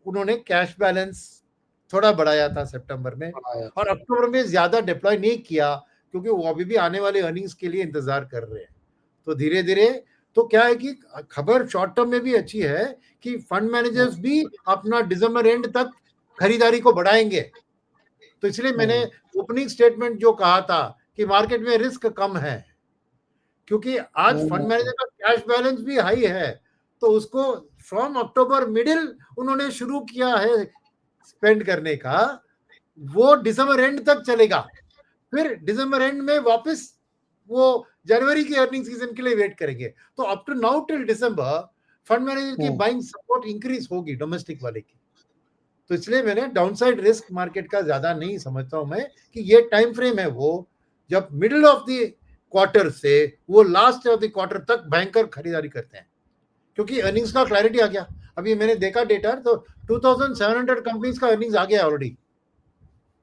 उन्होंने कैश बैलेंस थोड़ा बढ़ाया था सितंबर में और अक्टूबर में ज्यादा डिप्लॉय नहीं किया, क्योंकि वो अभी भी आने वाले अर्निंग्स के लिए इंतजार कर रहे हैं। तो धीरे धीरे तो क्या है कि खबर शॉर्ट टर्म में भी अच्छी है कि फंड मैनेजर्स भी अपना दिसंबर एंड तक खरीदारी को बढ़ाएंगे। तो इसलिए मैंने ओपनिंग स्टेटमेंट जो कहा था कि मार्केट में रिस्क कम है, क्योंकि आज फंड मैनेजर का कैश बैलेंस भी हाई है, तो उसको फ्रॉम अक्टूबर मिडिल उन्होंने शुरू किया है स्पेंड करने का, वो दिसंबर एंड तक चलेगा। फिर दिसंबर एंड में वापस वो जनवरी की अर्निंग सीजन के लिए वेट करेंगे। तो अप टू नाउ टिल दिसंबर फंड मैनेजर की बाइंग सपोर्ट इंक्रीज होगी डोमेस्टिक वाले की। तो इसलिए मैंने डाउनसाइड रिस्क मार्केट का ज्यादा नहीं समझता हूं मैं कि ये टाइम फ्रेम है वो जब मिडिल ऑफ द क्वार्टर से वो लास्ट ऑफ द क्वार्टर तक भयंकर खरीदारी करते हैं, क्योंकि अर्निंग्स का क्लैरिटी आ गया। अभी मैंने देखा डेटा तो 2700 कंपनीज का अर्निंग्स आ गया ऑलरेडी।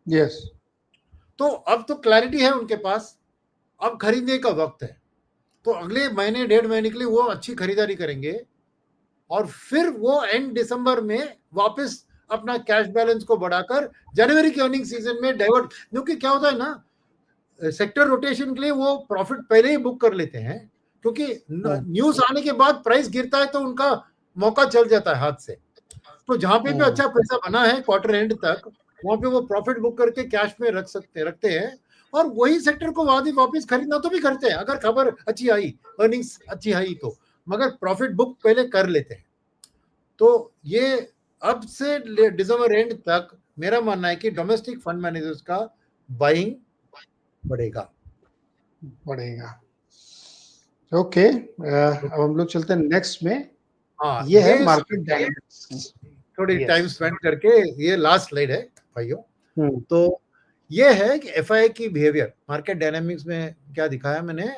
यस, तो अब तो क्लैरिटी है उनके पास, अब खरीदने का वक्त है। तो अगले महीने 1.5 महीने के लिए वो अच्छी खरीदारी करेंगे और फिर वो एंड दिसंबर में वापस अपना कैश बैलेंस को बढ़ाकर जनवरी के अर्निंग सीजन में डाइवर्ट, क्योंकि क्या होता है ना, सेक्टर रोटेशन के लिए वो प्रॉफिट पहले ही बुक कर लेते हैं, क्योंकि न्यूज आने के बाद प्राइस गिरता है तो उनका मौका चल जाता है हाथ से। तो जहां पे भी अच्छा पैसा बना है क्वार्टर एंड तक, वहां पे वो प्रॉफिट बुक करके कैश में रखते हैं, और वही सेक्टर को वापस खरीदना तो भी करते हैं अगर खबर अच्छी आई, अर्निंग्स अच्छी आई तो, मगर प्रॉफिट बुक पहले कर लेते हैं। तो ये अब से दिसंबर एंड तक मेरा मानना है कि डोमेस्टिक फंड मैनेजर्स का बाइंग बढ़ेगा। ओके, अब हम लोग चलते हैं नेक्स्ट में। हाँ, ये है मार्केट डायनामिक्स। थोड़ी टाइम स्पेंड करके, ये लास्ट स्लाइड है भाइयों। तो ये है कि एफआई की बिहेवियर मार्केट डायनामिक्स में क्या दिखाया मैंने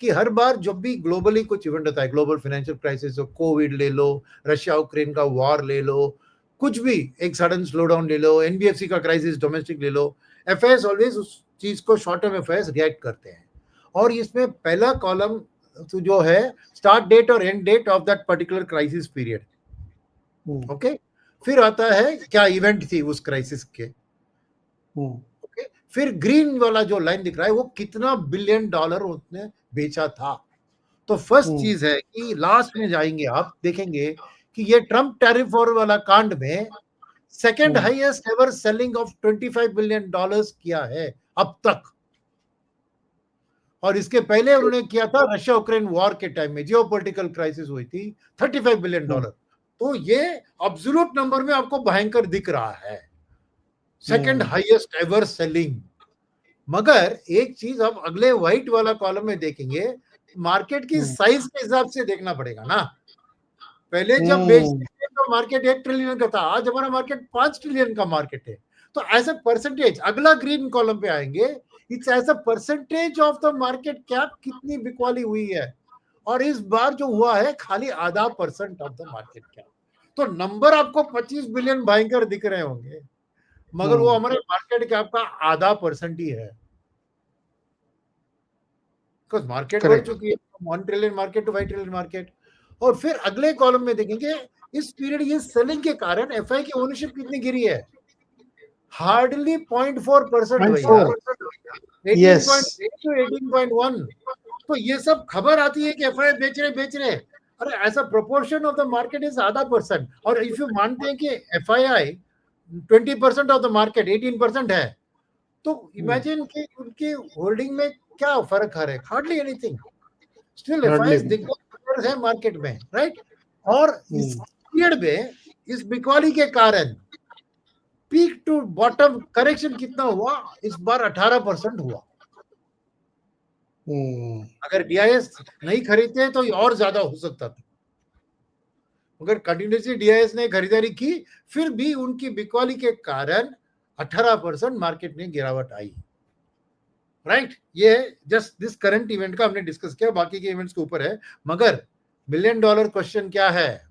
कि हर बार जब भी ग्लोबली कुछ इवेंट होता है, ग्लोबल फाइनेंशियल क्राइसिस हो, कोविड ले लो, रशिया यूक्रेन का वॉर ले लो, कुछ भी एक सडन स्लोडाउन ले लो, एनबीएफसी का क्राइसिस डोमेस्टिक ले लो, एफआईएस ऑलवेज उस चीज को शॉर्ट टर्म एफआईएस रिएक्ट करते हैं। और इसमें पहला कॉलम जो है स्टार्ट डेट और end date of that particular crisis period, okay. फिर आता है क्या इवेंट थी उस क्राइसिस के, ओके। फिर ग्रीन वाला जो लाइन दिख रहा है वो कितना बिलियन डॉलर उसने बेचा था। तो फर्स्ट चीज है कि लास्ट में जाएंगे आप देखेंगे कि ये ट्रम्प टैरिफ वॉर वाला कांड में second highest ever selling of 25 billion dollars किया है अब तक। और इसके पहले उन्होंने किया था रशिया यूक्रेन वॉर के टाइम में, जियोपॉलिटिकल क्राइसिस हुई थी, 35 बिलियन डॉलर। तो ये एब्सोल्यूट नंबर में आपको भयंकर दिख रहा है, सेकेंड हाईएस्ट एवर सेलिंग। मगर एक चीज आप अगले व्हाइट वाला कॉलम में देखेंगे, मार्केट की साइज के हिसाब से देखना पड़ेगा ना। पहले जब बेचते थे तो मार्केट 1 ट्रिलियन का था, आज हमारा मार्केट 5 ट्रिलियन का मार्केट है। तो एज अ परसेंटेज अगला ग्रीन कॉलम पे आएंगे, it's as a percentage of the market cap कितनी बिकवाली हुई है। और इस बार जो हुआ है खाली आधा % ऑफ द मार्केट कैप। तो नंबर आपको 25 बिलियन भयंकर दिख रहे होंगे, मगर वो हमारे मार्केट कैप का आधा % ही है। मार्केट बढ़ चुकी है 1 trillion market to 5 trillion market. और फिर अगले कॉलम में देखेंगे इस पीरियड ये सेलिंग के कारण एफआई की ओनरशिप कितनी गिरी है, हार्डली 0.4% भैया, 18.8 to 18.1। तो ये सब खबर आती है कि एफआई बेच रहे। अरे ऐसा proportion of the market is आधा %। और इफ यू मानते हैं कि एफआईआई 20% ऑफ द मार्केट 18% है, तो इमेजिन कि उनकी होल्डिंग में क्या फर्क आ रहा है, हार्डली एनीथिंग। स्टिल एफआईआई दिग्गज है मार्केट में, राइट। और इस पीरियड में इस बिकवाली के कारण पीक टू बॉटम करेक्शन कितना हुआ इस बार, 18% हुआ। अगर डीआईएस नहीं खरीदते तो और ज्यादा हो सकता था, मगर कंटिन्यूसली डीआईएस ने खरीदारी की, फिर भी उनकी बिकवाली के कारण 18% मार्केट में गिरावट आई, राइट। ये जस्ट दिस करंट इवेंट का हमने डिस्कस किया, बाकी के इवेंट्स के ऊपर है। मगर $1 बिलियन क्वेश्चन क्या है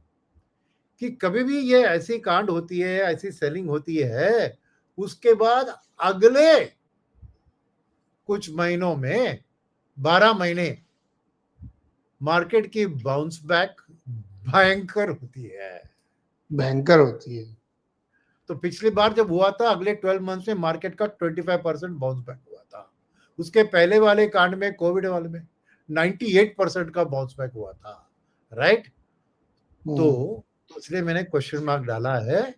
कि कभी भी ये ऐसी कांड होती है, ऐसी सेलिंग होती है, उसके बाद अगले कुछ महीनों में 12 महीने मार्केट की बाउंस बैक भयंकर होती है। तो पिछली बार जब हुआ था अगले 12 मंथ्स में मार्केट का 25% बाउंस बैक हुआ था। उसके पहले वाले कांड में, कोविड वाले में 98% का बाउंस बैक हुआ था, राइट? तो इसलिए मैंने क्वेश्चन मार्क डाला है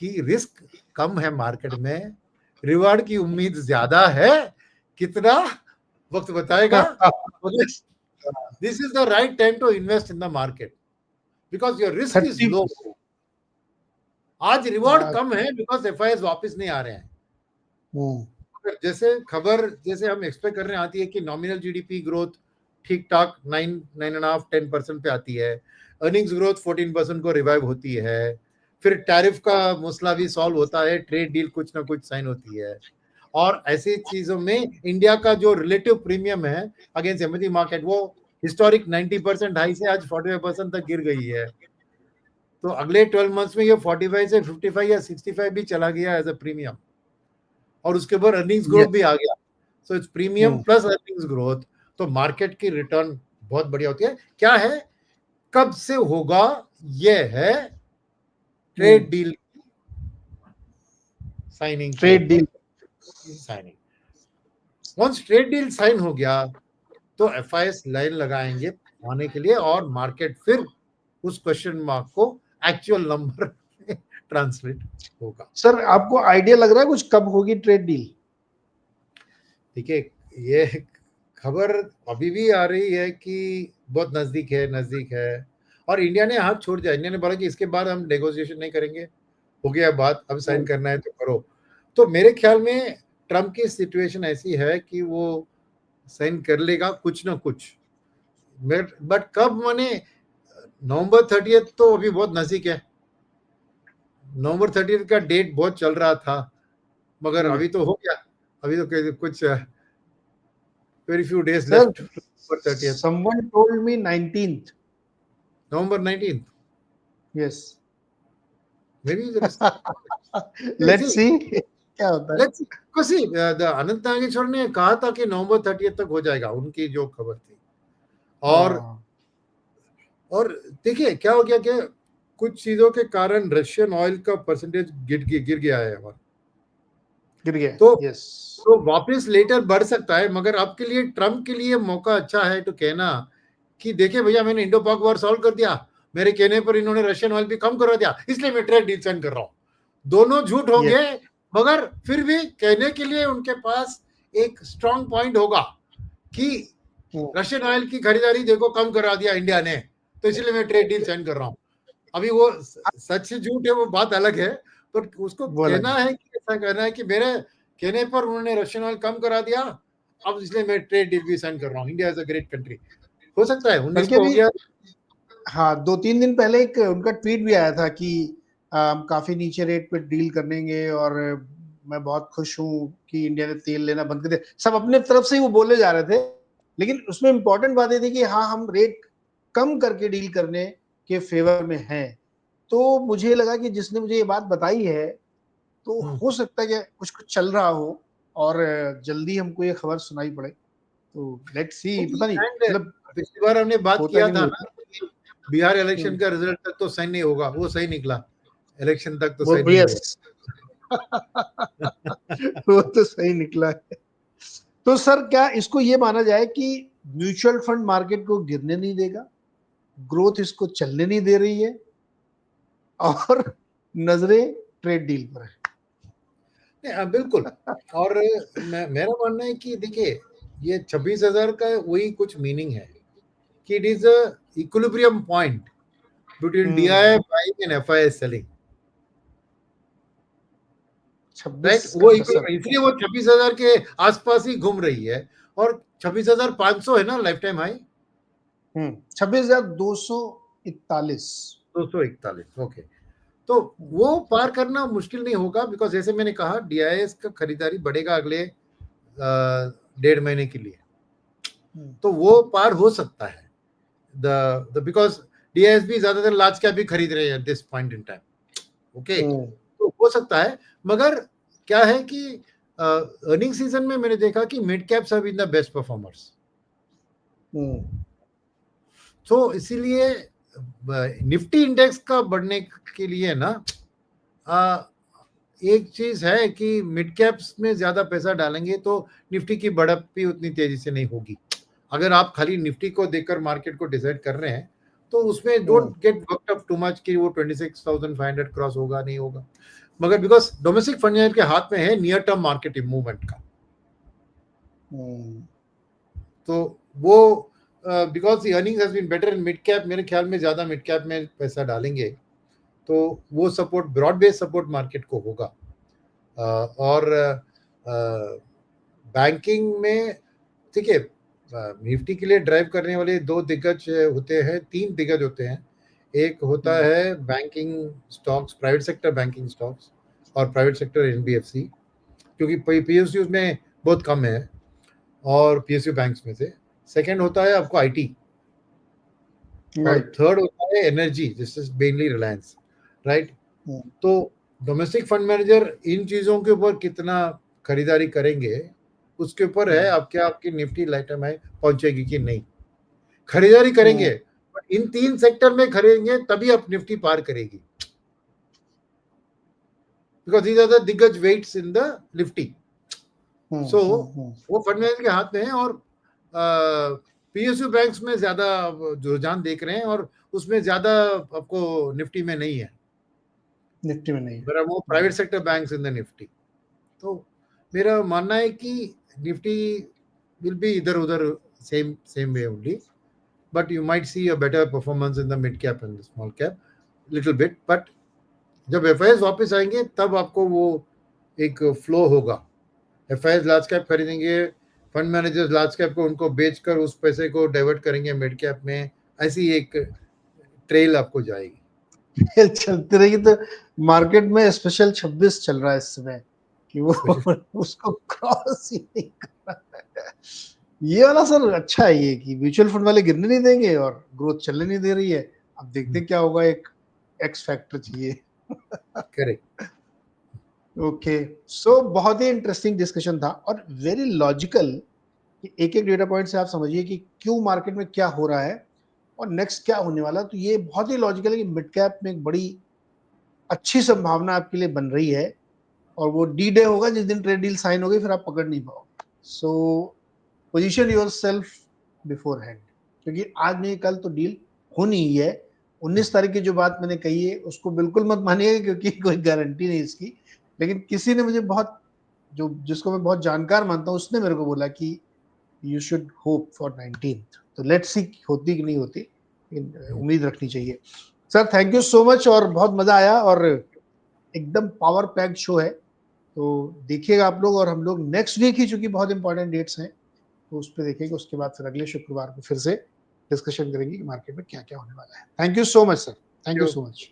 कि रिस्क कम है मार्केट में, रिवार्ड की उम्मीद ज्यादा है, कितना वक्त बताएगा, मगर this is the right time to invest in the market because your risk is 30 low. आज रिवॉर्ड कम है बिकॉज एफआईएस वापस नहीं आ रहे हैं। जैसे खबर जैसे हम एक्सपेक्ट कर रहे हैं आती है कि नॉमिनल जीडीपी ग्रोथ ठीक ठाक 9.5-10% पे आती है, अर्निंग्स ग्रोथ 14% को रिवाइव होती है, फिर टैरिफ का मसला भी सॉल्व होता है, ट्रेड डील कुछ ना कुछ साइन होती है, और ऐसी चीजों में इंडिया का जो रिलेटिव प्रीमियम है अगेंस्ट इमर्जिंग मार्केट वो हिस्टोरिक 90% हाई से आज 45% तक गिर गई है। तो अगले 12 मंथ्स में ये 45 से 55 या 65 भी चला गया एज अ प्रीमियम, और उसके बाद अर्निंग्स ग्रोथ भी आ गया। So it's premium plus earnings growth, तो मार्केट की रिटर्न बहुत बढ़िया होती है। क्या है, कब से होगा, ये है trade deal signing, trade deal signing. Once trade deal sign हो गया तो एफआईएस लाइन लगाएंगे आने के लिए, और मार्केट फिर उस क्वेश्चन मार्क को एक्चुअल नंबर में ट्रांसलेट होगा। सर आपको आइडिया लग रहा है कुछ कब होगी ट्रेड डील? देखिए, ये खबर अभी भी आ रही है कि बहुत नजदीक है, और इंडिया ने हाथ छोड़ दिया। इंडिया ने बोला कि इसके बाद हम नेगोशिएशन नहीं करेंगे, हो गया बात, अब साइन करना है तो करो। तो मेरे ख्याल में ट्रम्प की सिचुएशन ऐसी है कि वो साइन कर लेगा कुछ ना कुछ, बट कब, माने नवंबर 30 तो अभी बहुत नजदीक है। नवंबर 30 का डेट बहुत चल रहा था, मगर अभी तो हो गया, अभी तो कुछ very few days Sir, left for 30th. someone told me 19th. November 19th. Yes. Maybe there is. Let's see क्या होता है। Let's see. अनंत नागेश्वर ने कहा था कि नवंबर 30 तक हो जाएगा, उनकी जो खबर थी। और देखिए क्या हो गया कि कुछ चीजों के कारण रशियन ऑयल का परसेंटेज गिर गया है हमारा, गिर गया। तो वापस लेटर बढ़ सकता है, मगर आपके लिए, ट्रम्प के लिए मौका अच्छा है तो कहना कि देखिए भैया, मैंने इंडो पाक वॉर सॉल्व कर दिया, मेरे कहने पर इन्होंने रशियन ऑयल भी कम करवा दिया, इसलिए मैं ट्रेड डील साइन कर रहा हूं। दोनों झूठ होंगे, मगर फिर भी कहने के लिए उनके पास एक स्ट्रॉन्ग पॉइंट होगा कि रशियन ऑयल की खरीदारी देखो कम करा दिया इंडिया ने, तो इसलिए मैं ट्रेड डील साइन कर रहा हूं। अभी वो सच से झूठ है वो बात अलग है, पर उसको कहना है कि ऐसा कहना है कि मेरे कहने पर उन्होंने रशियन ऑयल कम करा दिया, अब इसलिए मैं ट्रेड डील भी साइन कर रहा हूँ। India is a great country, हो सकता है 19 को हो गया। हाँ, 2-3 दिन पहले एक उनका ट्वीट भी आया था कि काफी नीचे रेट पे डील करेंगे, और मैं बहुत खुश हूँ कि इंडिया ने तेल लेना बंद कर दिया। सब अपने तरफ से ही वो बोले जा रहे थे, लेकिन उसमें इम्पोर्टेंट बात ये थी कि हाँ, हम रेट कम करके डील करने के फेवर में हैं। तो मुझे लगा कि जिसने मुझे ये बात बताई है, तो हो सकता है कि कुछ कुछ चल रहा हो और जल्दी हमको ये खबर सुनाई पड़े। तो लेट्स सी, पता नहीं, मतलब पिछली बार हमने बात किया था ना, बिहार इलेक्शन का रिजल्ट तक तो सही नहीं होगा, वो सही निकला, इलेक्शन तक तो सही नहीं हुआ। वो तो सही निकला है। तो सर क्या इसको ये माना जाए कि म्यूचुअल फंड मार्केट को गिरने नहीं देगा, ग्रोथ इसको चलने नहीं दे रही है, और नजरें ट्रेड डील पर है? बिल्कुल। और मेरा मानना है कि देखिए, ये 26,000 का वही कुछ मीनिंग है कि it is a equilibrium point between DI buying and FIS selling, right? वो इसलिए वो 26,000 के आसपास ही घूम रही है, और 26,500 है ना लाइफ टाइम हाई। 26,241। 241, ओके। तो वो पार करना मुश्किल नहीं होगा, बिकॉज जैसे मैंने कहा डीआईएस का खरीदारी बढ़ेगा अगले 1.5 महीने के लिए, तो वो पार हो सकता है। बिकॉज डीआईएस भी ज्यादातर लार्ज कैप भी खरीद रहे हैं this point in time, okay. तो हो सकता है, मगर क्या है कि अर्निंग सीजन में मैंने देखा कि mid caps have been the best performers, तो इसीलिए निफ्टी इंडेक्स का बढ़ने के लिए ना एक चीज है कि मिड कैप्स में ज्यादा पैसा डालेंगे तो निफ्टी की बढ़त भी उतनी तेजी से नहीं होगी। अगर आप खाली निफ्टी को देखकर मार्केट को डिसाइड कर रहे हैं तो उसमें don't get worked up too much कि वो 26,500 क्रॉस होगा नहीं होगा, मगर बिकॉज डोमेस्टिक फंड मैनेजर के हाथ में है नियर टर्म मार्केट मूवमेंट का। तो वो because the earnings has been better in mid cap, मेरे ख्याल में ज्यादा मिड कैप में पैसा डालेंगे तो वो support broad based support market को होगा। और बैंकिंग में ठीक है, निफ्टी के लिए ड्राइव करने वाले दो दिग्गज होते हैं, तीन दिग्गज होते हैं। एक होता है banking stocks, private sector banking stocks और प्राइवेट सेक्टर एनबीएफसी, क्योंकि पीएसयू में बहुत कम है और पीएसयू बैंक्स में से। सेकंड होता है आपको आईटी और थर्ड होता है energy, this is mainly Reliance, right. तो डोमेस्टिक फंड मैनेजर इन चीजों के ऊपर कितना खरीदारी करेंगे उसके ऊपर है आपकी निफ्टी लाइटम है पहुंचेगी कि नहीं। खरीदारी करेंगे बट इन तीन सेक्टर में खरीदेंगे तभी आप निफ्टी पार करेगी, बिकॉज दीज आर द दिग्गज वेट्स इन द निफ्टी। सो वो फंड मैनेजर के हाथ में है और पीएसयू बैंक्स में ज्यादा रुझान देख रहे हैं और उसमें ज्यादा आपको निफ्टी में नहीं है, निफ्टी में नहीं है। There are more private sector banks in the Nifty. तो मेरा मानना है कि निफ्टी will be इधर उधर same way only, but you might see a better performance in the mid cap and the small cap little bit. But जब एफआईएस वापस आएंगे तब आपको वो एक फ्लो होगा। एफआईएस लार्ज कैप खरीदेंगे, फंड मैनेजर्स लार्ज कैप को उनको बेचकर उस पैसे को डाइवर्ट करेंगे मिड कैप में, ऐसी एक ट्रेल आपको जाएगी। चलती रहेगी। तो मार्केट में स्पेशल 26 चल रहा है इस समय कि वो उसको क्रॉस ही नहीं कर रहा है। ये वाला सर अच्छा है ये कि म्यूचुअल फंड वाले गिरने नहीं देंगे और ग्रोथ चलने नहीं दे रही है। अब देखते क्या होगा, एक एक्स फैक्टर चाहिए। करेक्ट। ओके, सो बहुत ही इंटरेस्टिंग डिस्कशन था और वेरी लॉजिकल कि एक एक डेटा पॉइंट से आप समझिए कि क्यों मार्केट में क्या हो रहा है और नेक्स्ट क्या होने वाला। तो ये बहुत ही लॉजिकल है कि मिड कैप में एक बड़ी अच्छी संभावना आपके लिए बन रही है और वो डी डे होगा जिस दिन ट्रेड डील साइन होगी, फिर आप पकड़ नहीं पाओगे। सो पोजीशन योरसेल्फ बिफोर हैंड, क्योंकि आज नहीं कल तो डील होनी ही है। 19 तारीख की जो बात मैंने कही है उसको बिल्कुल मत मानिएगा क्योंकि कोई गारंटी नहीं इसकी, लेकिन किसी ने मुझे बहुत जिसको मैं बहुत जानकार मानता हूँ उसने मेरे को बोला कि you should hope for 19th। तो लेट्स सी होती कि नहीं होती, उम्मीद रखनी चाहिए। Sir thank you so much और बहुत मजा आया और एकदम पावर पैक्ड शो है, तो देखिएगा आप लोग। और हम लोग नेक्स्ट वीक ही, चूंकि बहुत इंपॉर्टेंट डेट्स हैं तो उस पर देखेंगे, उसके बाद फिर अगले शुक्रवार को फिर से डिस्कशन करेंगे कि मार्केट में क्या क्या होने वाला है। Thank you so much sir, thank you so much.